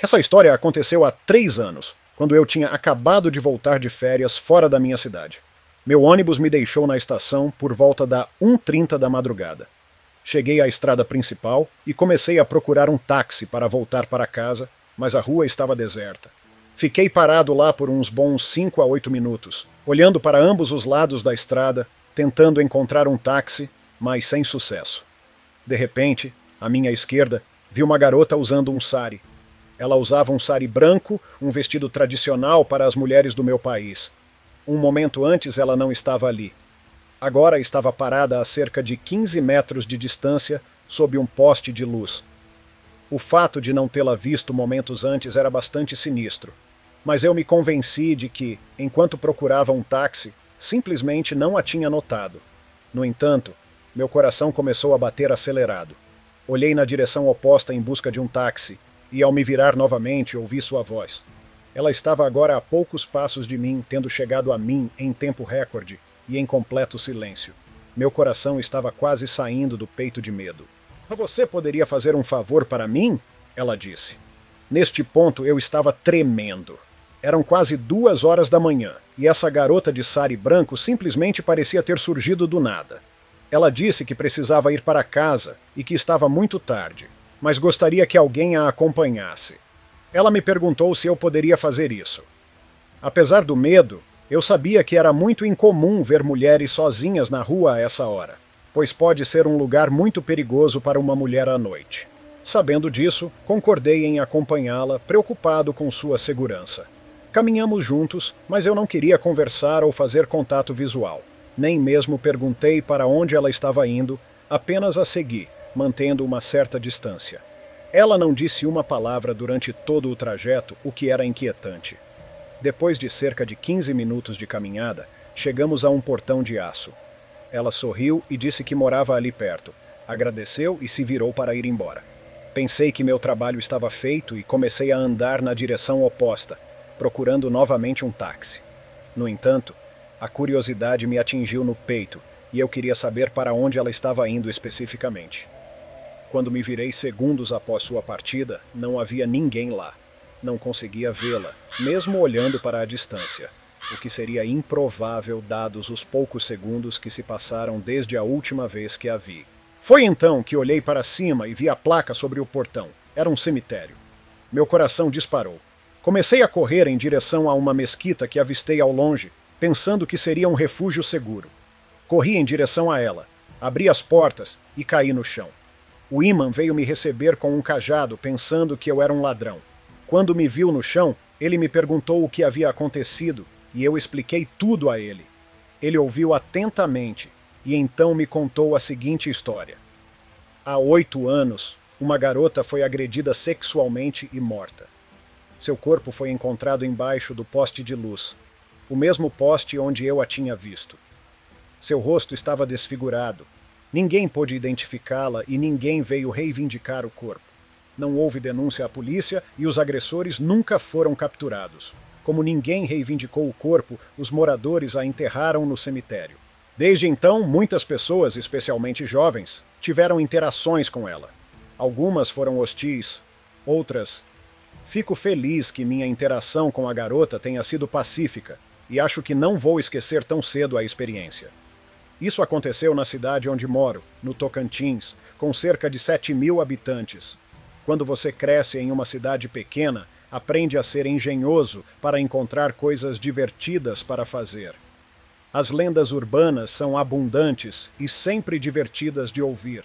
Essa história aconteceu há 3 anos, quando eu tinha acabado de voltar de férias fora da minha cidade. Meu ônibus me deixou na estação por volta da 1h30 da madrugada. Cheguei à estrada principal e comecei a procurar um táxi para voltar para casa, mas a rua estava deserta. Fiquei parado lá por uns bons 5 a 8 minutos, olhando para ambos os lados da estrada, tentando encontrar um táxi, mas sem sucesso. De repente, à minha esquerda, vi uma garota usando um sari. Ela usava um sari branco, um vestido tradicional para as mulheres do meu país. Um momento antes ela não estava ali. Agora estava parada a cerca de 15 metros de distância, sob um poste de luz. O fato de não tê-la visto momentos antes era bastante sinistro, mas eu me convenci de que, enquanto procurava um táxi, simplesmente não a tinha notado. No entanto, meu coração começou a bater acelerado. Olhei na direção oposta em busca de um táxi, e ao me virar novamente ouvi sua voz. Ela estava agora a poucos passos de mim, tendo chegado a mim em tempo recorde e em completo silêncio. Meu coração estava quase saindo do peito de medo. "Você poderia fazer um favor para mim?" ela disse. Neste ponto eu estava tremendo. Eram quase 2 horas da manhã, e essa garota de sari branco simplesmente parecia ter surgido do nada. Ela disse que precisava ir para casa e que estava muito tarde, mas gostaria que alguém a acompanhasse. Ela me perguntou se eu poderia fazer isso. Apesar do medo, eu sabia que era muito incomum ver mulheres sozinhas na rua a essa hora, pois pode ser um lugar muito perigoso para uma mulher à noite. Sabendo disso, concordei em acompanhá-la, preocupado com sua segurança. Caminhamos juntos, mas eu não queria conversar ou fazer contato visual. Nem mesmo perguntei para onde ela estava indo, apenas a segui, mantendo uma certa distância. Ela não disse uma palavra durante todo o trajeto, o que era inquietante. Depois de cerca de 15 minutos de caminhada, chegamos a um portão de aço. Ela sorriu e disse que morava ali perto. Agradeceu e se virou para ir embora. Pensei que meu trabalho estava feito e comecei a andar na direção oposta, procurando novamente um táxi. No entanto, a curiosidade me atingiu no peito e eu queria saber para onde ela estava indo especificamente. Quando me virei segundos após sua partida, não havia ninguém lá. Não conseguia vê-la, mesmo olhando para a distância, o que seria improvável dados os poucos segundos que se passaram desde a última vez que a vi. Foi então que olhei para cima e vi a placa sobre o portão. Era um cemitério. Meu coração disparou. Comecei a correr em direção a uma mesquita que avistei ao longe, pensando que seria um refúgio seguro. Corri em direção a ela, abri as portas e caí no chão. O imã veio me receber com um cajado, pensando que eu era um ladrão. Quando me viu no chão, ele me perguntou o que havia acontecido e eu expliquei tudo a ele. Ele ouviu atentamente e então me contou a seguinte história. Há 8 anos, uma garota foi agredida sexualmente e morta. Seu corpo foi encontrado embaixo do poste de luz, o mesmo poste onde eu a tinha visto. Seu rosto estava desfigurado. Ninguém pôde identificá-la e ninguém veio reivindicar o corpo. Não houve denúncia à polícia e os agressores nunca foram capturados. Como ninguém reivindicou o corpo, os moradores a enterraram no cemitério. Desde então, muitas pessoas, especialmente jovens, tiveram interações com ela. Algumas foram hostis, outras... Fico feliz que minha interação com a garota tenha sido pacífica e acho que não vou esquecer tão cedo a experiência. Isso aconteceu na cidade onde moro, no Tocantins, com cerca de 7.000 habitantes. Quando você cresce em uma cidade pequena, aprende a ser engenhoso para encontrar coisas divertidas para fazer. As lendas urbanas são abundantes e sempre divertidas de ouvir.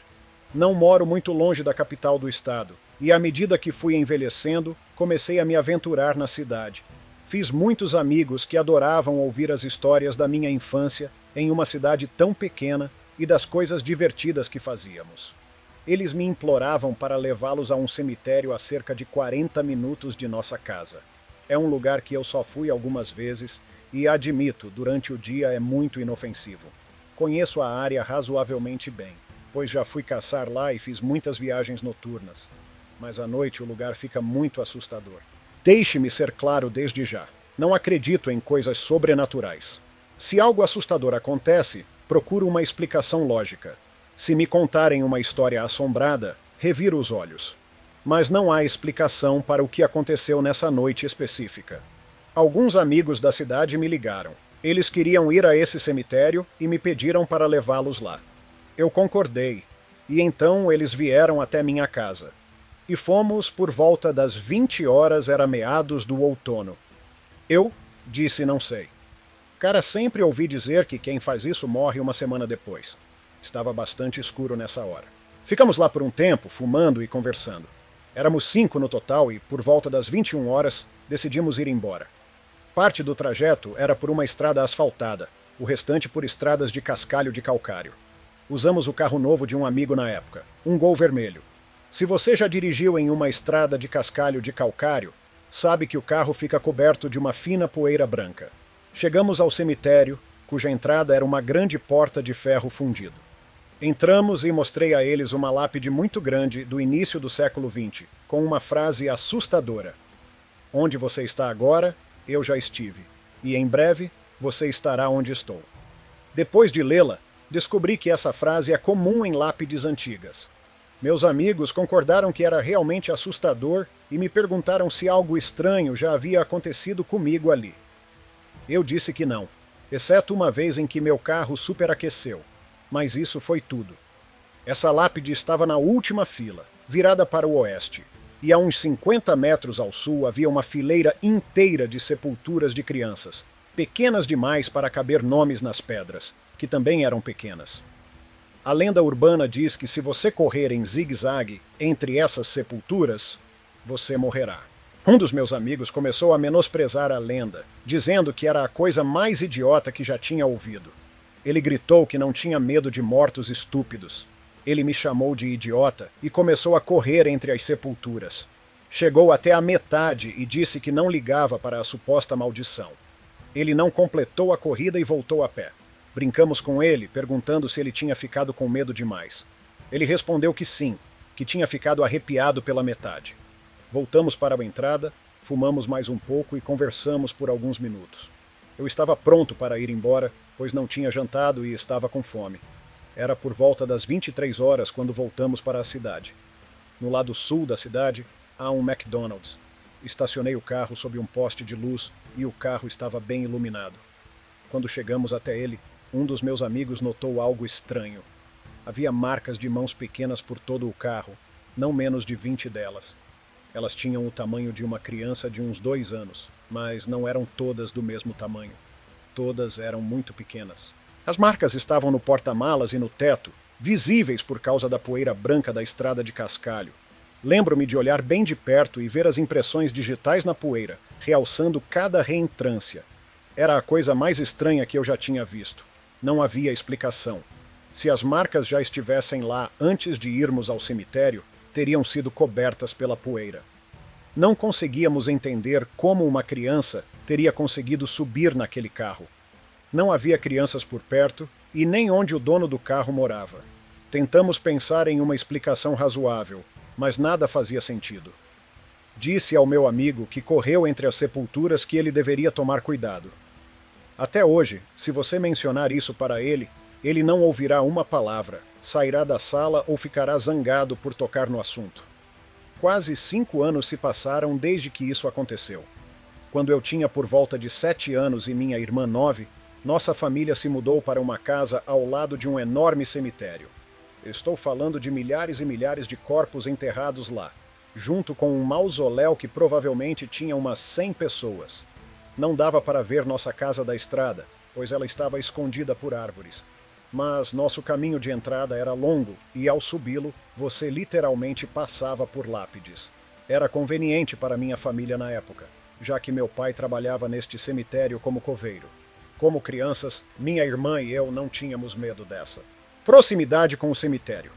Não moro muito longe da capital do estado, e à medida que fui envelhecendo, comecei a me aventurar na cidade. Fiz muitos amigos que adoravam ouvir as histórias da minha infância em uma cidade tão pequena e das coisas divertidas que fazíamos. Eles me imploravam para levá-los a um cemitério a cerca de 40 minutos de nossa casa. É um lugar que eu só fui algumas vezes e, admito, durante o dia é muito inofensivo. Conheço a área razoavelmente bem, pois já fui caçar lá e fiz muitas viagens noturnas. Mas à noite o lugar fica muito assustador. Deixe-me ser claro desde já. Não acredito em coisas sobrenaturais. Se algo assustador acontece, procuro uma explicação lógica. Se me contarem uma história assombrada, reviro os olhos. mas não há explicação para o que aconteceu nessa noite específica. Alguns amigos da cidade me ligaram. Eles queriam ir a esse cemitério e me pediram para levá-los lá. Eu concordei, e então eles vieram até minha casa. E fomos por volta das 20 horas, era meados do outono. Eu disse não sei. Cara, sempre ouvi dizer que quem faz isso morre uma semana depois. Estava bastante escuro nessa hora. Ficamos lá por um tempo, fumando e conversando. Éramos 5 no total e, por volta das 21 horas, decidimos ir embora. Parte do trajeto era por uma estrada asfaltada, o restante por estradas de cascalho de calcário. Usamos o carro novo de um amigo na época, um Gol vermelho. Se você já dirigiu em uma estrada de cascalho de calcário, sabe que o carro fica coberto de uma fina poeira branca. Chegamos ao cemitério, cuja entrada era uma grande porta de ferro fundido. Entramos e mostrei a eles uma lápide muito grande do início do século XX, com uma frase assustadora. Onde você está agora, eu já estive, e em breve você estará onde estou. Depois de lê-la, descobri que essa frase é comum em lápides antigas. Meus amigos concordaram que era realmente assustador e me perguntaram se algo estranho já havia acontecido comigo ali. Eu disse que não, exceto uma vez em que meu carro superaqueceu. Mas isso foi tudo. Essa lápide estava na última fila, virada para o oeste, e a uns 50 metros ao sul havia uma fileira inteira de sepulturas de crianças, pequenas demais para caber nomes nas pedras, que também eram pequenas. A lenda urbana diz que se você correr em zigue-zague entre essas sepulturas, você morrerá. Um dos meus amigos começou a menosprezar a lenda, dizendo que era a coisa mais idiota que já tinha ouvido. Ele gritou que não tinha medo de mortos estúpidos. Ele me chamou de idiota e começou a correr entre as sepulturas. Chegou até a metade e disse que não ligava para a suposta maldição. Ele não completou a corrida e voltou a pé. Brincamos com ele, perguntando se ele tinha ficado com medo demais. Ele respondeu que sim, que tinha ficado arrepiado pela metade. Voltamos para a entrada, fumamos mais um pouco e conversamos por alguns minutos. Eu estava pronto para ir embora, pois não tinha jantado e estava com fome. Era por volta das 23 horas quando voltamos para a cidade. No lado sul da cidade, há um McDonald's. Estacionei o carro sob um poste de luz e o carro estava bem iluminado. Quando chegamos até ele, um dos meus amigos notou algo estranho. Havia marcas de mãos pequenas por todo o carro, não menos de 20 delas. Elas tinham o tamanho de uma criança de uns 2 anos, mas não eram todas do mesmo tamanho. Todas eram muito pequenas. As marcas estavam no porta-malas e no teto, visíveis por causa da poeira branca da estrada de cascalho. Lembro-me de olhar bem de perto e ver as impressões digitais na poeira, realçando cada reentrância. Era a coisa mais estranha que eu já tinha visto. Não havia explicação. Se as marcas já estivessem lá antes de irmos ao cemitério, teriam sido cobertas pela poeira. Não conseguíamos entender como uma criança teria conseguido subir naquele carro. Não havia crianças por perto e nem onde o dono do carro morava. Tentamos pensar em uma explicação razoável, mas nada fazia sentido. Disse ao meu amigo que correu entre as sepulturas que ele deveria tomar cuidado. Até hoje, se você mencionar isso para ele, ele não ouvirá uma palavra, sairá da sala ou ficará zangado por tocar no assunto. Quase 5 anos se passaram desde que isso aconteceu. Quando eu tinha por volta de 7 anos e minha irmã 9, nossa família se mudou para uma casa ao lado de um enorme cemitério. Estou falando de milhares e milhares de corpos enterrados lá, junto com um mausoléu que provavelmente tinha umas 100 pessoas. Não dava para ver nossa casa da estrada, pois ela estava escondida por árvores. Mas nosso caminho de entrada era longo e, ao subi-lo, você literalmente passava por lápides. Era conveniente para minha família na época, já que meu pai trabalhava neste cemitério como coveiro. Como crianças, minha irmã e eu não tínhamos medo dessa. Proximidade com o cemitério.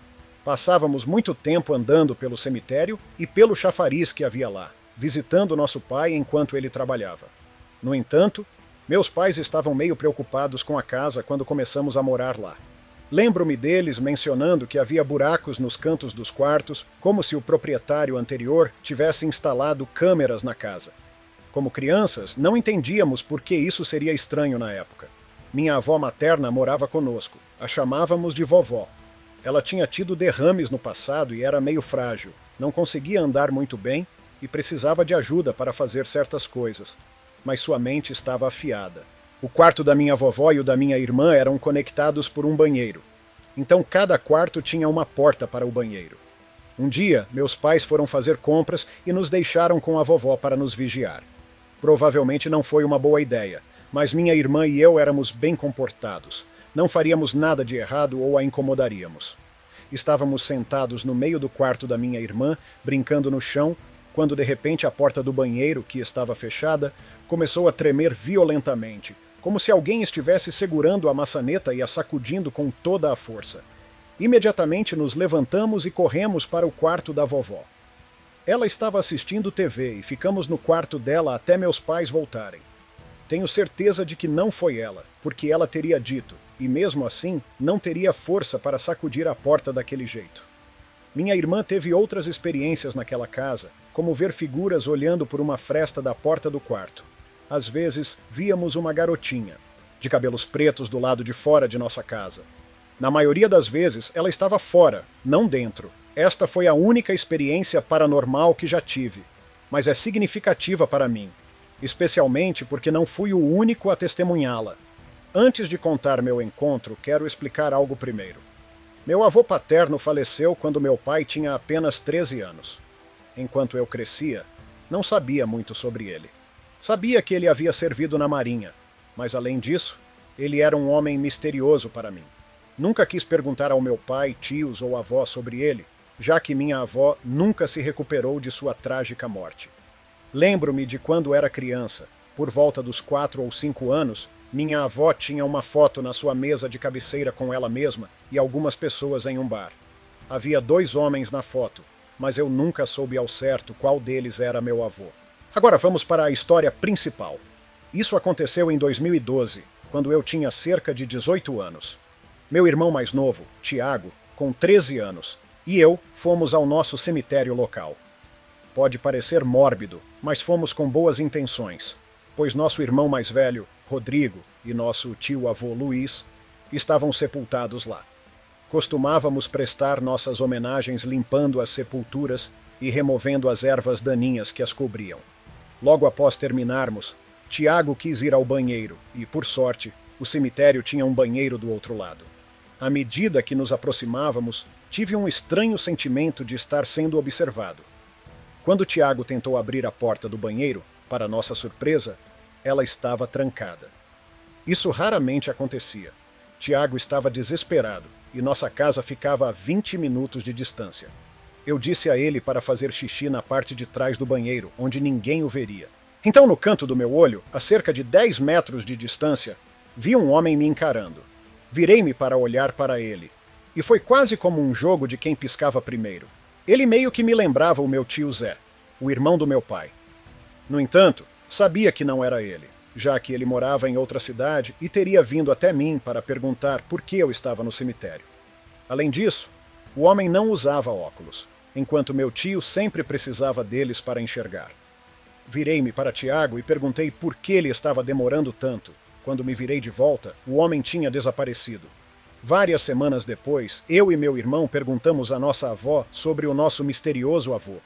Passávamos muito tempo andando pelo cemitério e pelo chafariz que havia lá, visitando nosso pai enquanto ele trabalhava. No entanto, meus pais estavam meio preocupados com a casa quando começamos a morar lá. Lembro-me deles mencionando que havia buracos nos cantos dos quartos, como se o proprietário anterior tivesse instalado câmeras na casa. Como crianças, não entendíamos por que isso seria estranho na época. Minha avó materna morava conosco. A chamávamos de vovó. Ela tinha tido derrames no passado e era meio frágil. Não conseguia andar muito bem e precisava de ajuda para fazer certas coisas, mas sua mente estava afiada. O quarto da minha vovó e o da minha irmã eram conectados por um banheiro, então cada quarto tinha uma porta para o banheiro. Um dia, meus pais foram fazer compras e nos deixaram com a vovó para nos vigiar. Provavelmente não foi uma boa ideia, mas minha irmã e eu éramos bem comportados. Não faríamos nada de errado ou a incomodaríamos. Estávamos sentados no meio do quarto da minha irmã, brincando no chão, quando de repente a porta do banheiro, que estava fechada, começou a tremer violentamente, como se alguém estivesse segurando a maçaneta e a sacudindo com toda a força. Imediatamente nos levantamos e corremos para o quarto da vovó. Ela estava assistindo TV e ficamos no quarto dela até meus pais voltarem. Tenho certeza de que não foi ela, porque ela teria dito, e mesmo assim não teria força para sacudir a porta daquele jeito. Minha irmã teve outras experiências naquela casa, como ver figuras olhando por uma fresta da porta do quarto. Às vezes, víamos uma garotinha, de cabelos pretos do lado de fora de nossa casa. Na maioria das vezes, ela estava fora, não dentro. Esta foi a única experiência paranormal que já tive, mas é significativa para mim, especialmente porque não fui o único a testemunhá-la. Antes de contar meu encontro, quero explicar algo primeiro. Meu avô paterno faleceu quando meu pai tinha apenas 13 anos. Enquanto eu crescia, não sabia muito sobre ele. Sabia que ele havia servido na Marinha, mas além disso, ele era um homem misterioso para mim. Nunca quis perguntar ao meu pai, tios ou avó sobre ele, já que minha avó nunca se recuperou de sua trágica morte. Lembro-me de quando era criança, por volta dos 4 ou 5 anos, minha avó tinha uma foto na sua mesa de cabeceira com ela mesma e algumas pessoas em um bar. Havia 2 homens na foto, mas eu nunca soube ao certo qual deles era meu avô. Agora vamos para a história principal. Isso aconteceu em 2012, quando eu tinha cerca de 18 anos. Meu irmão mais novo, Tiago, com 13 anos, e eu fomos ao nosso cemitério local. Pode parecer mórbido, mas fomos com boas intenções, pois nosso irmão mais velho, Rodrigo, e nosso tio-avô Luiz estavam sepultados lá. Costumávamos prestar nossas homenagens limpando as sepulturas e removendo as ervas daninhas que as cobriam. Logo após terminarmos, Tiago quis ir ao banheiro e, por sorte, o cemitério tinha um banheiro do outro lado. À medida que nos aproximávamos, tive um estranho sentimento de estar sendo observado. Quando Tiago tentou abrir a porta do banheiro, para nossa surpresa, ela estava trancada. Isso raramente acontecia. Tiago estava desesperado e nossa casa ficava a 20 minutos de distância. Eu disse a ele para fazer xixi na parte de trás do banheiro, onde ninguém o veria. Então, no canto do meu olho, a cerca de 10 metros de distância, vi um homem me encarando. Virei-me para olhar para ele, e foi quase como um jogo de quem piscava primeiro. Ele meio que me lembrava o meu tio Zé, o irmão do meu pai. No entanto, sabia que não era ele, já que ele morava em outra cidade e teria vindo até mim para perguntar por que eu estava no cemitério. Além disso, o homem não usava óculos, enquanto meu tio sempre precisava deles para enxergar. Virei-me para Tiago e perguntei por que ele estava demorando tanto. Quando me virei de volta, o homem tinha desaparecido. Várias semanas depois, eu e meu irmão perguntamos à nossa avó sobre o nosso misterioso avô.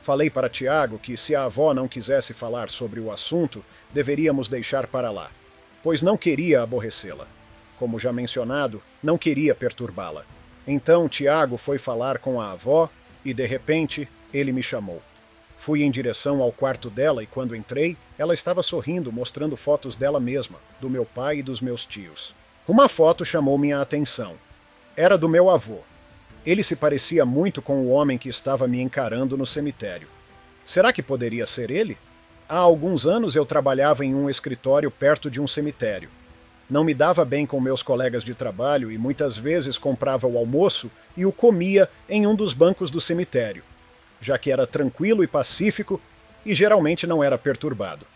Falei para Tiago que, se a avó não quisesse falar sobre o assunto, deveríamos deixar para lá, pois não queria aborrecê-la. Como já mencionado, não queria perturbá-la. Então Tiago foi falar com a avó e, de repente, ele me chamou. Fui em direção ao quarto dela e, quando entrei, ela estava sorrindo, mostrando fotos dela mesma, do meu pai e dos meus tios. Uma foto chamou minha atenção. Era do meu avô. Ele se parecia muito com o homem que estava me encarando no cemitério. Será que poderia ser ele? Há alguns anos eu trabalhava em um escritório perto de um cemitério. Não me dava bem com meus colegas de trabalho e muitas vezes comprava o almoço e o comia em um dos bancos do cemitério, já que era tranquilo e pacífico e geralmente não era perturbado.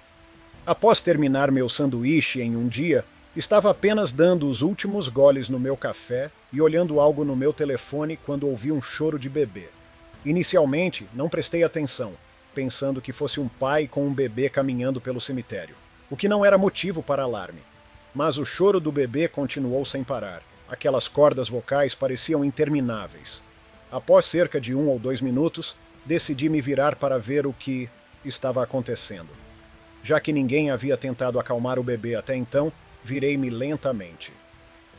Após terminar meu sanduíche em um dia, estava apenas dando os últimos goles no meu café e olhando algo no meu telefone quando ouvi um choro de bebê. Inicialmente, não prestei atenção, pensando que fosse um pai com um bebê caminhando pelo cemitério, o que não era motivo para alarme. Mas o choro do bebê continuou sem parar. Aquelas cordas vocais pareciam intermináveis. Após cerca de 1 ou 2 minutos, decidi me virar para ver o que estava acontecendo. Já que ninguém havia tentado acalmar o bebê até então, virei-me lentamente.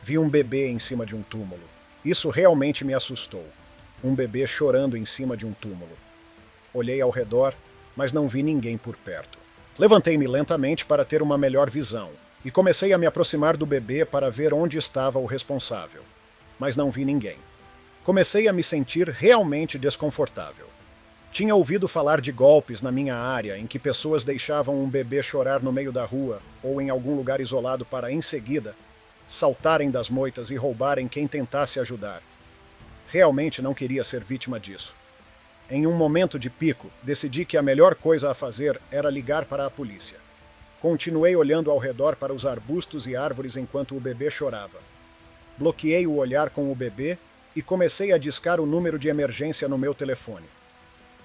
Vi um bebê em cima de um túmulo. Isso realmente me assustou. Um bebê chorando em cima de um túmulo. Olhei ao redor, mas não vi ninguém por perto. Levantei-me lentamente para ter uma melhor visão e comecei a me aproximar do bebê para ver onde estava o responsável. Mas não vi ninguém. Comecei a me sentir realmente desconfortável. Tinha ouvido falar de golpes na minha área em que pessoas deixavam um bebê chorar no meio da rua ou em algum lugar isolado para, em seguida, saltarem das moitas e roubarem quem tentasse ajudar. Realmente não queria ser vítima disso. Em um momento de pico, decidi que a melhor coisa a fazer era ligar para a polícia. Continuei olhando ao redor para os arbustos e árvores enquanto o bebê chorava. Bloqueei o olhar com o bebê e comecei a discar o número de emergência no meu telefone.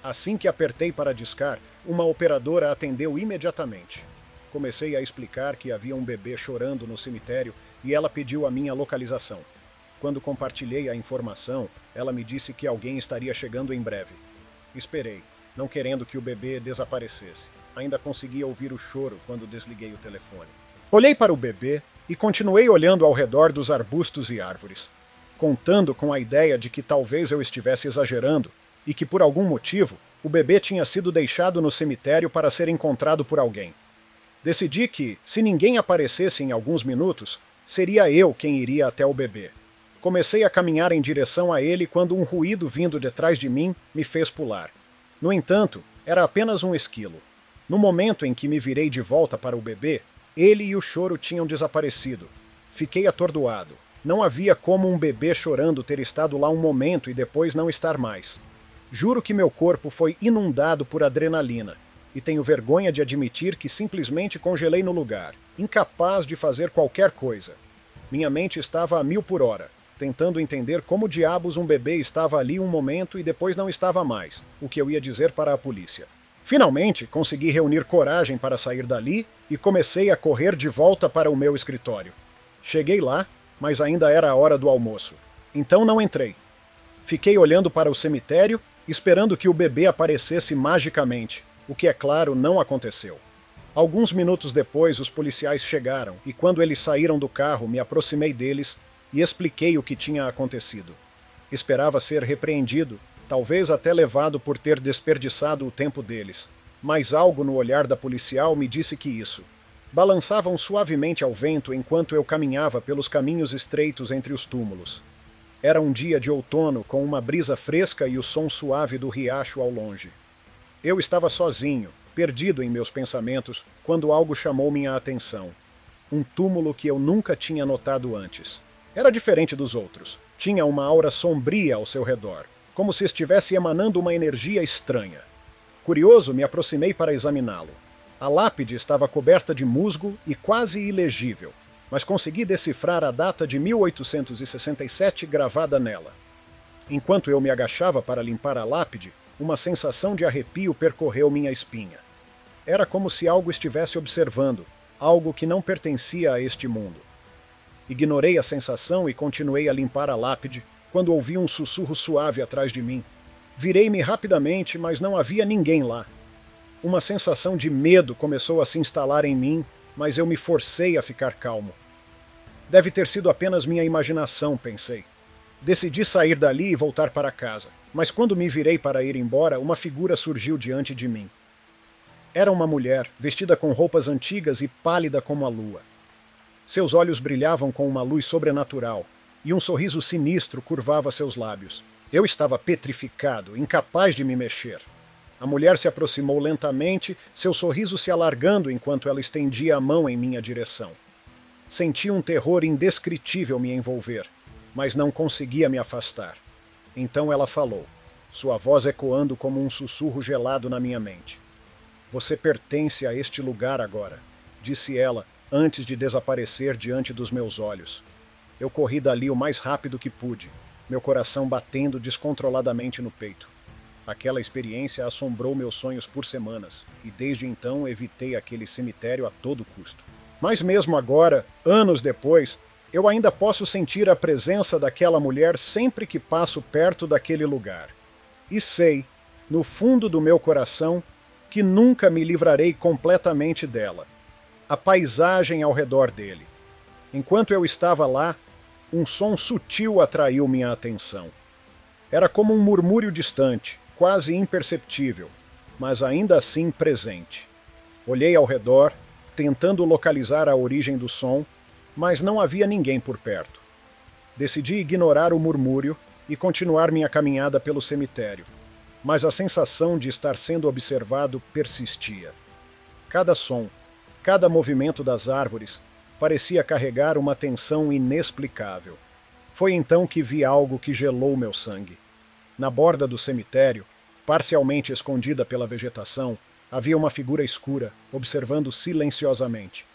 Assim que apertei para discar, uma operadora atendeu imediatamente. Comecei a explicar que havia um bebê chorando no cemitério e ela pediu a minha localização. Quando compartilhei a informação, ela me disse que alguém estaria chegando em breve. Esperei, não querendo que o bebê desaparecesse. Ainda conseguia ouvir o choro quando desliguei o telefone. Olhei para o bebê e continuei olhando ao redor dos arbustos e árvores, contando com a ideia de que talvez eu estivesse exagerando e que, por algum motivo, o bebê tinha sido deixado no cemitério para ser encontrado por alguém. Decidi que, se ninguém aparecesse em alguns minutos, seria eu quem iria até o bebê. Comecei a caminhar em direção a ele quando um ruído vindo de trás de mim me fez pular. No entanto, era apenas um esquilo. No momento em que me virei de volta para o bebê, ele e o choro tinham desaparecido. Fiquei atordoado. Não havia como um bebê chorando ter estado lá um momento e depois não estar mais. Juro que meu corpo foi inundado por adrenalina, e tenho vergonha de admitir que simplesmente congelei no lugar, incapaz de fazer qualquer coisa. Minha mente estava a 1000 por hora, tentando entender como diabos um bebê estava ali um momento e depois não estava mais, o que eu ia dizer para a polícia. Finalmente, consegui reunir coragem para sair dali e comecei a correr de volta para o meu escritório. Cheguei lá, mas ainda era a hora do almoço. Então não entrei. Fiquei olhando para o cemitério, esperando que o bebê aparecesse magicamente, o que, é claro, não aconteceu. Alguns minutos depois, os policiais chegaram e, quando eles saíram do carro, me aproximei deles e expliquei o que tinha acontecido. Esperava ser repreendido, talvez até levado por ter desperdiçado o tempo deles, mas algo no olhar da policial me disse que isso. Balançavam suavemente ao vento enquanto eu caminhava pelos caminhos estreitos entre os túmulos. Era um dia de outono com uma brisa fresca e o som suave do riacho ao longe. Eu estava sozinho, perdido em meus pensamentos, quando algo chamou minha atenção. Um túmulo que eu nunca tinha notado antes. Era diferente dos outros. Tinha uma aura sombria ao seu redor, como se estivesse emanando uma energia estranha. Curioso, me aproximei para examiná-lo. A lápide estava coberta de musgo e quase ilegível, mas consegui decifrar a data de 1867 gravada nela. Enquanto eu me agachava para limpar a lápide, uma sensação de arrepio percorreu minha espinha. Era como se algo estivesse observando, algo que não pertencia a este mundo. Ignorei a sensação e continuei a limpar a lápide, quando ouvi um sussurro suave atrás de mim. Virei-me rapidamente, mas não havia ninguém lá. Uma sensação de medo começou a se instalar em mim, mas eu me forcei a ficar calmo. Deve ter sido apenas minha imaginação, pensei. Decidi sair dali e voltar para casa, mas quando me virei para ir embora, uma figura surgiu diante de mim. Era uma mulher, vestida com roupas antigas e pálida como a lua. Seus olhos brilhavam com uma luz sobrenatural, e um sorriso sinistro curvava seus lábios. Eu estava petrificado, incapaz de me mexer. A mulher se aproximou lentamente, seu sorriso se alargando enquanto ela estendia a mão em minha direção. Senti um terror indescritível me envolver, mas não conseguia me afastar. Então ela falou, sua voz ecoando como um sussurro gelado na minha mente. Você pertence a este lugar agora, disse ela, antes de desaparecer diante dos meus olhos. Eu corri dali o mais rápido que pude, meu coração batendo descontroladamente no peito. Aquela experiência assombrou meus sonhos por semanas, e desde então evitei aquele cemitério a todo custo. Mas mesmo agora, anos depois, eu ainda posso sentir a presença daquela mulher sempre que passo perto daquele lugar. E sei no fundo do meu coração, que nunca me livrarei completamente dela. A paisagem ao redor dele. Enquanto eu estava lá, um som sutil atraiu minha atenção. Era como um murmúrio distante, quase imperceptível, mas ainda assim presente. Olhei ao redor, tentando localizar a origem do som, mas não havia ninguém por perto. Decidi ignorar o murmúrio e continuar minha caminhada pelo cemitério, mas a sensação de estar sendo observado persistia. Cada som, cada movimento das árvores parecia carregar uma tensão inexplicável. Foi então que vi algo que gelou meu sangue. Na borda do cemitério, parcialmente escondida pela vegetação, havia uma figura escura, observando silenciosamente.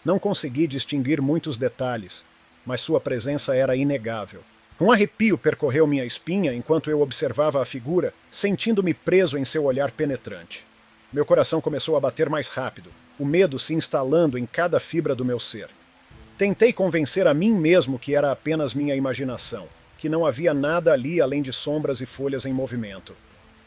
Não consegui distinguir muitos detalhes, mas sua presença era inegável. Um arrepio percorreu minha espinha enquanto eu observava a figura, sentindo-me preso em seu olhar penetrante. Meu coração começou a bater mais rápido, o medo se instalando em cada fibra do meu ser. Tentei convencer a mim mesmo que era apenas minha imaginação, que não havia nada ali além de sombras e folhas em movimento.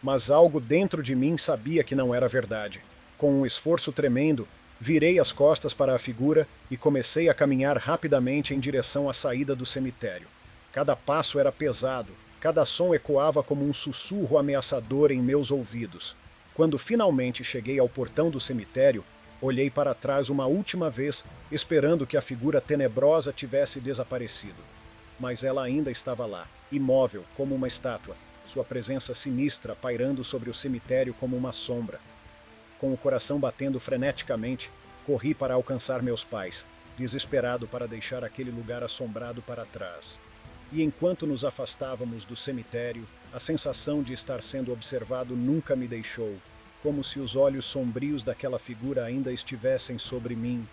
Mas algo dentro de mim sabia que não era verdade. Com um esforço tremendo, virei as costas para a figura e comecei a caminhar rapidamente em direção à saída do cemitério. Cada passo era pesado, cada som ecoava como um sussurro ameaçador em meus ouvidos. Quando finalmente cheguei ao portão do cemitério, olhei para trás uma última vez, esperando que a figura tenebrosa tivesse desaparecido. Mas ela ainda estava lá, imóvel, como uma estátua, sua presença sinistra pairando sobre o cemitério como uma sombra. Com o coração batendo freneticamente, corri para alcançar meus pais, desesperado para deixar aquele lugar assombrado para trás. E enquanto nos afastávamos do cemitério, a sensação de estar sendo observado nunca me deixou, como se os olhos sombrios daquela figura ainda estivessem sobre mim,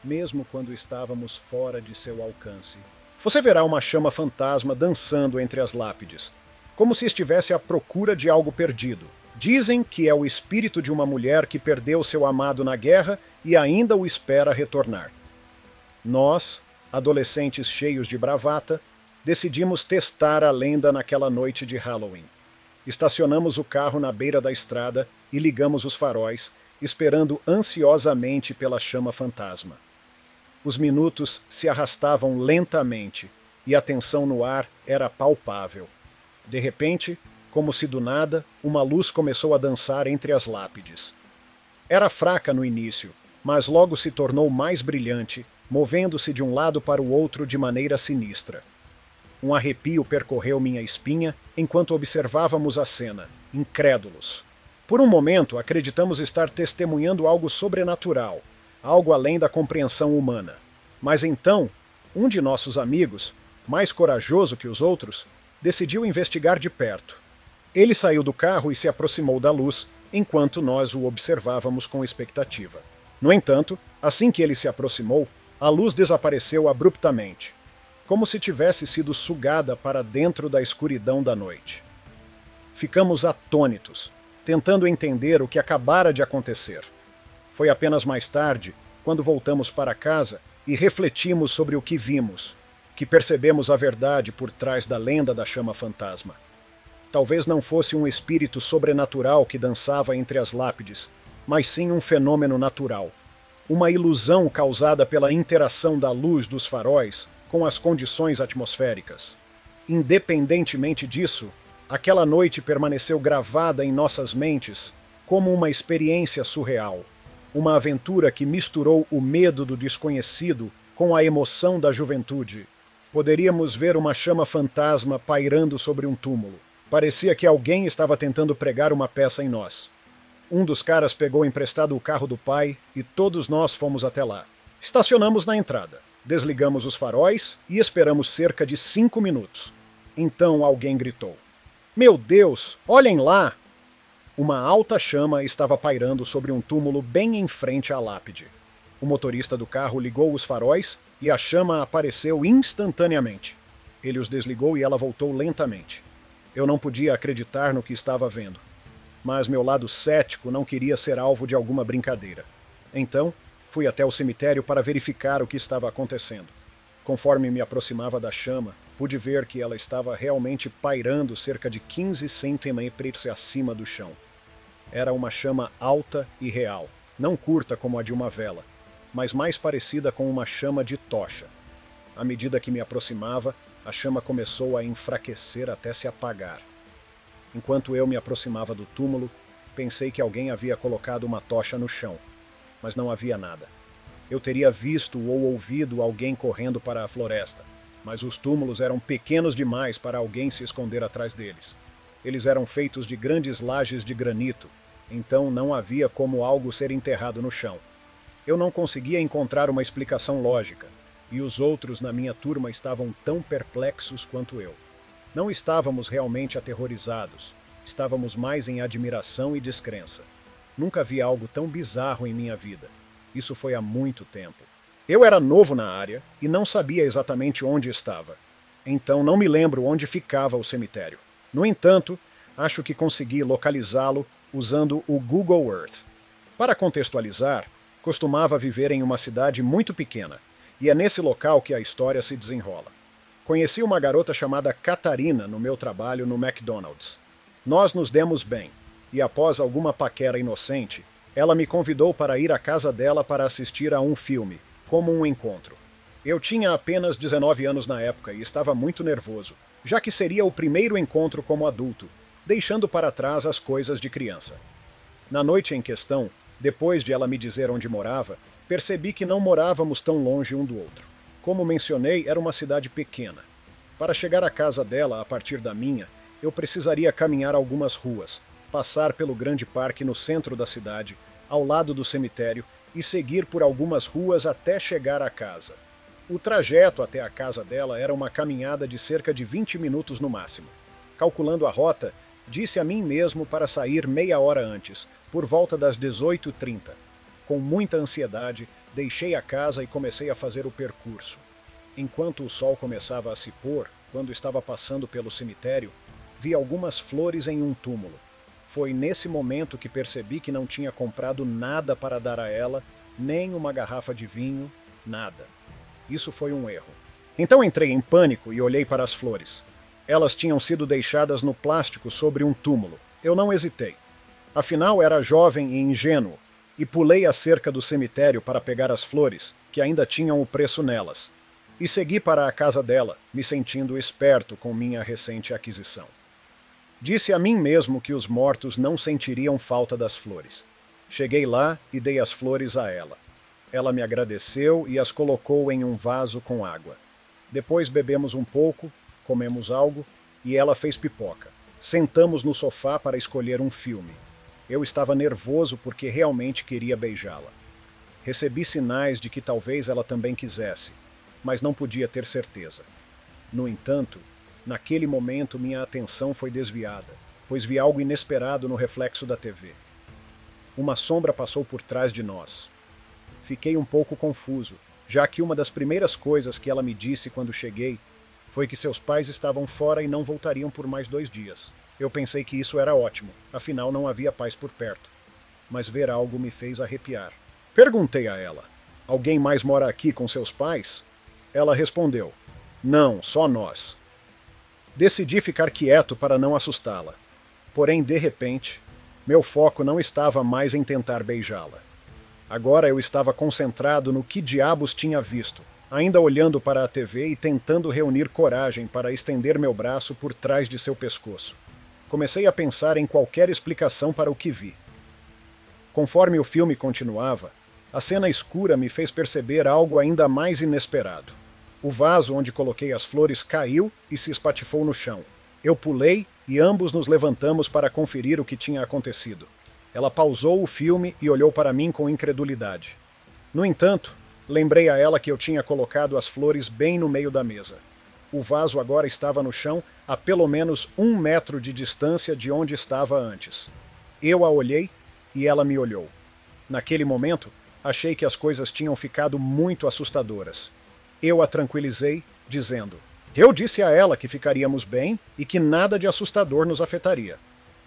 mesmo quando estávamos fora de seu alcance. Você verá uma chama fantasma dançando entre as lápides, como se estivesse à procura de algo perdido. Dizem que é o espírito de uma mulher que perdeu seu amado na guerra e ainda o espera retornar. Nós, adolescentes cheios de bravata, decidimos testar a lenda naquela noite de Halloween. Estacionamos o carro na beira da estrada e ligamos os faróis, esperando ansiosamente pela chama fantasma. Os minutos se arrastavam lentamente e a tensão no ar era palpável. De repente, como se do nada, uma luz começou a dançar entre as lápides. Era fraca no início, mas logo se tornou mais brilhante, movendo-se de um lado para o outro de maneira sinistra. Um arrepio percorreu minha espinha enquanto observávamos a cena, incrédulos. Por um momento, acreditamos estar testemunhando algo sobrenatural, algo além da compreensão humana. Mas então, um de nossos amigos, mais corajoso que os outros, decidiu investigar de perto. Ele saiu do carro e se aproximou da luz, enquanto nós o observávamos com expectativa. No entanto, assim que ele se aproximou, a luz desapareceu abruptamente, como se tivesse sido sugada para dentro da escuridão da noite. Ficamos atônitos, tentando entender o que acabara de acontecer. Foi apenas mais tarde, quando voltamos para casa e refletimos sobre o que vimos, que percebemos a verdade por trás da lenda da chama fantasma. Talvez não fosse um espírito sobrenatural que dançava entre as lápides, mas sim um fenômeno natural. Uma ilusão causada pela interação da luz dos faróis com as condições atmosféricas. Independentemente disso, aquela noite permaneceu gravada em nossas mentes como uma experiência surreal, uma aventura que misturou o medo do desconhecido com a emoção da juventude. Poderíamos ver uma chama fantasma pairando sobre um túmulo. Parecia que alguém estava tentando pregar uma peça em nós. Um dos caras pegou emprestado o carro do pai e todos nós fomos até lá. Estacionamos na entrada, desligamos os faróis e esperamos cerca de 5 minutos. Então alguém gritou: "Meu Deus, olhem lá!" Uma alta chama estava pairando sobre um túmulo bem em frente à lápide. O motorista do carro ligou os faróis e a chama apareceu instantaneamente. Ele os desligou e ela voltou lentamente. Eu não podia acreditar no que estava vendo. Mas meu lado cético não queria ser alvo de alguma brincadeira. Então, fui até o cemitério para verificar o que estava acontecendo. Conforme me aproximava da chama, pude ver que ela estava realmente pairando cerca de 15 centímetros acima do chão. Era uma chama alta e real, não curta como a de uma vela, mas mais parecida com uma chama de tocha. À medida que me aproximava, a chama começou a enfraquecer até se apagar. Enquanto eu me aproximava do túmulo, pensei que alguém havia colocado uma tocha no chão, mas não havia nada. Eu teria visto ou ouvido alguém correndo para a floresta, mas os túmulos eram pequenos demais para alguém se esconder atrás deles. Eles eram feitos de grandes lajes de granito, então não havia como algo ser enterrado no chão. Eu não conseguia encontrar uma explicação lógica, e os outros na minha turma estavam tão perplexos quanto eu. Não estávamos realmente aterrorizados, estávamos mais em admiração e descrença. Nunca vi algo tão bizarro em minha vida. Isso foi há muito tempo. Eu era novo na área e não sabia exatamente onde estava. Então não me lembro onde ficava o cemitério. No entanto, acho que consegui localizá-lo usando o Google Earth. Para contextualizar, costumava viver em uma cidade muito pequena, e é nesse local que a história se desenrola. Conheci uma garota chamada Catarina no meu trabalho no McDonald's. Nós nos demos bem, e após alguma paquera inocente, ela me convidou para ir à casa dela para assistir a um filme, como um encontro. Eu tinha apenas 19 anos na época e estava muito nervoso, já que seria o primeiro encontro como adulto, deixando para trás as coisas de criança. Na noite em questão, depois de ela me dizer onde morava, percebi que não morávamos tão longe um do outro. Como mencionei, era uma cidade pequena. Para chegar à casa dela a partir da minha, eu precisaria caminhar algumas ruas, passar pelo grande parque no centro da cidade, ao lado do cemitério, e seguir por algumas ruas até chegar à casa. O trajeto até a casa dela era uma caminhada de cerca de 20 minutos no máximo. Calculando a rota, disse a mim mesmo para sair meia hora antes, por volta das 18h30. Com muita ansiedade, deixei a casa e comecei a fazer o percurso. Enquanto o sol começava a se pôr, quando estava passando pelo cemitério, vi algumas flores em um túmulo. Foi nesse momento que percebi que não tinha comprado nada para dar a ela, nem uma garrafa de vinho, nada. Isso foi um erro. Então entrei em pânico e olhei para as flores. Elas tinham sido deixadas no plástico sobre um túmulo. Eu não hesitei. Afinal, era jovem e ingênuo, e pulei a cerca do cemitério para pegar as flores, que ainda tinham o preço nelas, e segui para a casa dela, me sentindo esperto com minha recente aquisição. Disse a mim mesmo que os mortos não sentiriam falta das flores. Cheguei lá e dei as flores a ela. Ela me agradeceu e as colocou em um vaso com água. Depois bebemos um pouco, comemos algo e ela fez pipoca. Sentamos no sofá para escolher um filme. Eu estava nervoso porque realmente queria beijá-la. Recebi sinais de que talvez ela também quisesse, mas não podia ter certeza. No entanto, naquele momento minha atenção foi desviada, pois vi algo inesperado no reflexo da TV. Uma sombra passou por trás de nós. Fiquei um pouco confuso, já que uma das primeiras coisas que ela me disse quando cheguei foi que seus pais estavam fora e não voltariam por mais 2 dias. Eu pensei que isso era ótimo, afinal não havia paz por perto. Mas ver algo me fez arrepiar. Perguntei a ela: alguém mais mora aqui com seus pais? Ela respondeu: não, só nós. Decidi ficar quieto para não assustá-la. Porém, de repente, meu foco não estava mais em tentar beijá-la. Agora eu estava concentrado no que diabos tinha visto, ainda olhando para a TV e tentando reunir coragem para estender meu braço por trás de seu pescoço. Comecei a pensar em qualquer explicação para o que vi. Conforme o filme continuava, a cena escura me fez perceber algo ainda mais inesperado. O vaso onde coloquei as flores caiu e se espatifou no chão. Eu pulei e ambos nos levantamos para conferir o que tinha acontecido. Ela pausou o filme e olhou para mim com incredulidade. No entanto, lembrei a ela que eu tinha colocado as flores bem no meio da mesa. O vaso agora estava no chão a pelo menos 1 metro de distância de onde estava antes. Eu a olhei e ela me olhou. Naquele momento, achei que as coisas tinham ficado muito assustadoras. Eu a tranquilizei, dizendo: eu disse a ela que ficaríamos bem e que nada de assustador nos afetaria.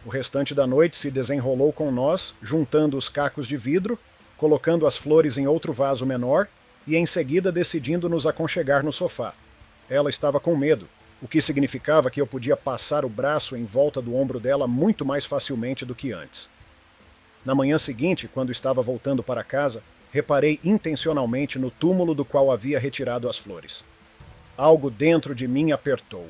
O restante da noite se desenrolou com nós, juntando os cacos de vidro, colocando as flores em outro vaso menor e em seguida decidindo nos aconchegar no sofá. Ela estava com medo, o que significava que eu podia passar o braço em volta do ombro dela muito mais facilmente do que antes. Na manhã seguinte, quando estava voltando para casa, reparei intencionalmente no túmulo do qual havia retirado as flores. Algo dentro de mim apertou,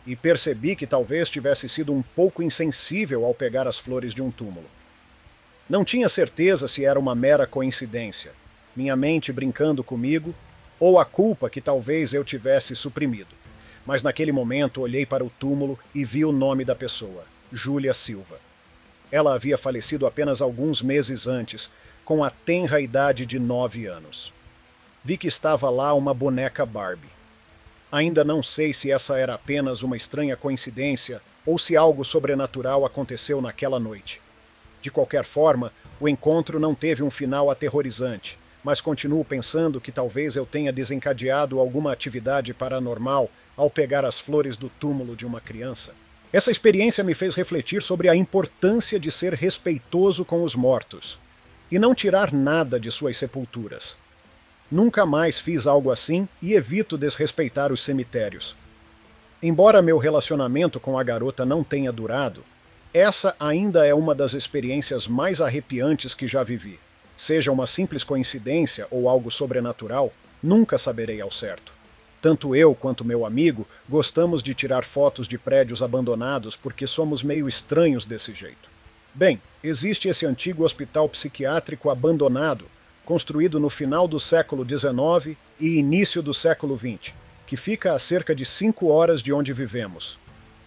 e percebi que talvez tivesse sido um pouco insensível ao pegar as flores de um túmulo. Não tinha certeza se era uma mera coincidência, minha mente brincando comigo, ou a culpa que talvez eu tivesse suprimido. Mas naquele momento olhei para o túmulo e vi o nome da pessoa, Júlia Silva. Ela havia falecido apenas alguns meses antes, com a tenra idade de 9 anos. Vi que estava lá uma boneca Barbie. Ainda não sei se essa era apenas uma estranha coincidência ou se algo sobrenatural aconteceu naquela noite. De qualquer forma, o encontro não teve um final aterrorizante, mas continuo pensando que talvez eu tenha desencadeado alguma atividade paranormal ao pegar as flores do túmulo de uma criança. Essa experiência me fez refletir sobre a importância de ser respeitoso com os mortos e não tirar nada de suas sepulturas. Nunca mais fiz algo assim e evito desrespeitar os cemitérios. Embora meu relacionamento com a garota não tenha durado, essa ainda é uma das experiências mais arrepiantes que já vivi. Seja uma simples coincidência ou algo sobrenatural, nunca saberei ao certo. Tanto eu quanto meu amigo gostamos de tirar fotos de prédios abandonados porque somos meio estranhos desse jeito. Bem, existe esse antigo hospital psiquiátrico abandonado, construído no final do século XIX e início do século XX, que fica a cerca de 5 horas de onde vivemos.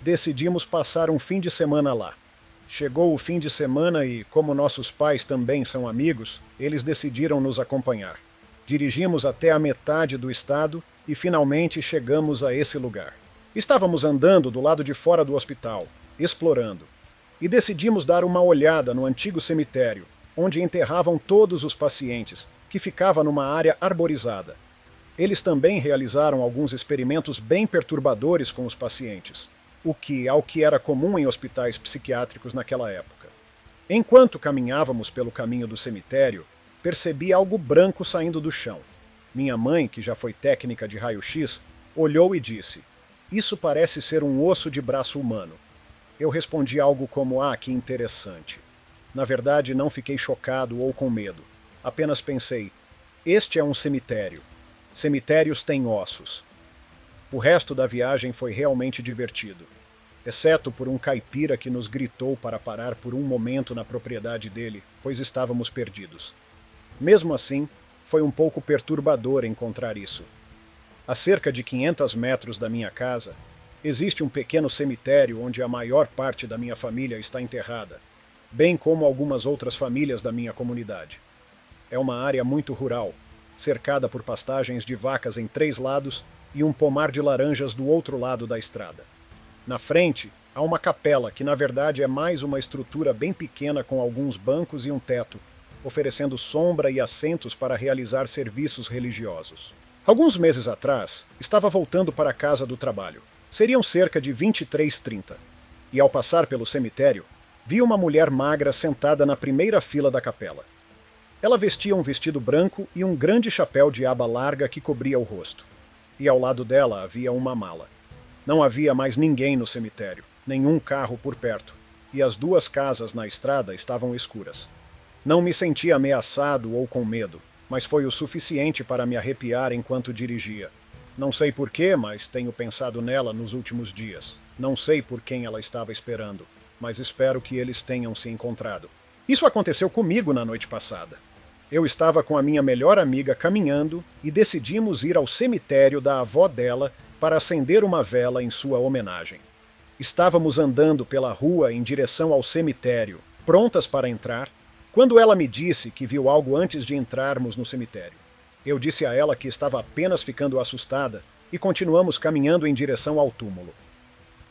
Decidimos passar um fim de semana lá. Chegou o fim de semana e, como nossos pais também são amigos, eles decidiram nos acompanhar. Dirigimos até a metade do estado e finalmente chegamos a esse lugar. Estávamos andando do lado de fora do hospital, explorando, e decidimos dar uma olhada no antigo cemitério, onde enterravam todos os pacientes, que ficava numa área arborizada. Eles também realizaram alguns experimentos bem perturbadores com os pacientes, o que era comum em hospitais psiquiátricos naquela época. Enquanto caminhávamos pelo caminho do cemitério, percebi algo branco saindo do chão. Minha mãe, que já foi técnica de raio-x, olhou e disse: "Isso parece ser um osso de braço humano." Eu respondi algo como: "Ah, que interessante." Na verdade, não fiquei chocado ou com medo. Apenas pensei: este é um cemitério. Cemitérios têm ossos. O resto da viagem foi realmente divertido, exceto por um caipira que nos gritou para parar por um momento na propriedade dele, pois estávamos perdidos. Mesmo assim, foi um pouco perturbador encontrar isso. A cerca de 500 metros da minha casa, existe um pequeno cemitério onde a maior parte da minha família está enterrada, bem como algumas outras famílias da minha comunidade. É uma área muito rural, cercada por pastagens de vacas em 3 lados e um pomar de laranjas do outro lado da estrada. Na frente, há uma capela que na verdade é mais uma estrutura bem pequena com alguns bancos e um teto, oferecendo sombra e assentos para realizar serviços religiosos. Alguns meses atrás, estava voltando para a casa do trabalho. Seriam cerca de 23h30. E ao passar pelo cemitério, vi uma mulher magra sentada na primeira fila da capela. Ela vestia um vestido branco e um grande chapéu de aba larga que cobria o rosto. E ao lado dela havia uma mala. Não havia mais ninguém no cemitério, nenhum carro por perto, e as 2 casas na estrada estavam escuras. Não me senti ameaçado ou com medo, mas foi o suficiente para me arrepiar enquanto dirigia. Não sei porquê, mas tenho pensado nela nos últimos dias. Não sei por quem ela estava esperando, mas espero que eles tenham se encontrado. Isso aconteceu comigo na noite passada. Eu estava com a minha melhor amiga caminhando e decidimos ir ao cemitério da avó dela para acender uma vela em sua homenagem. Estávamos andando pela rua em direção ao cemitério, prontas para entrar, quando ela me disse que viu algo antes de entrarmos no cemitério. Eu disse a ela que estava apenas ficando assustada e continuamos caminhando em direção ao túmulo.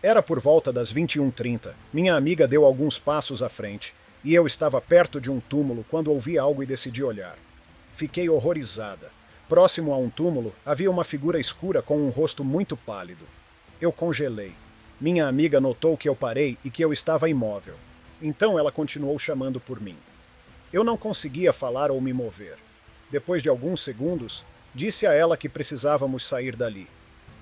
Era por volta das 21h30. Minha amiga deu alguns passos à frente e eu estava perto de um túmulo quando ouvi algo e decidi olhar. Fiquei horrorizada. Próximo a um túmulo havia uma figura escura com um rosto muito pálido. Eu congelei. Minha amiga notou que eu parei e que eu estava imóvel. Então ela continuou chamando por mim. Eu não conseguia falar ou me mover. Depois de alguns segundos, Disse a ela que precisávamos sair dali.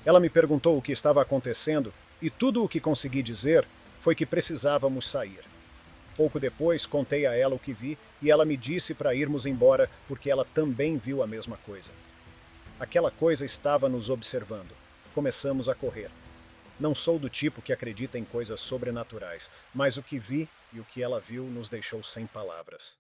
Ela me perguntou o que estava acontecendo e tudo o que consegui dizer foi que precisávamos sair. Pouco depois, contei a ela o que vi e ela me disse para irmos embora porque ela também viu a mesma coisa. Aquela coisa estava nos observando. Começamos a correr. Não sou do tipo que acredita em coisas sobrenaturais, mas o que vi e o que ela viu nos deixou sem palavras.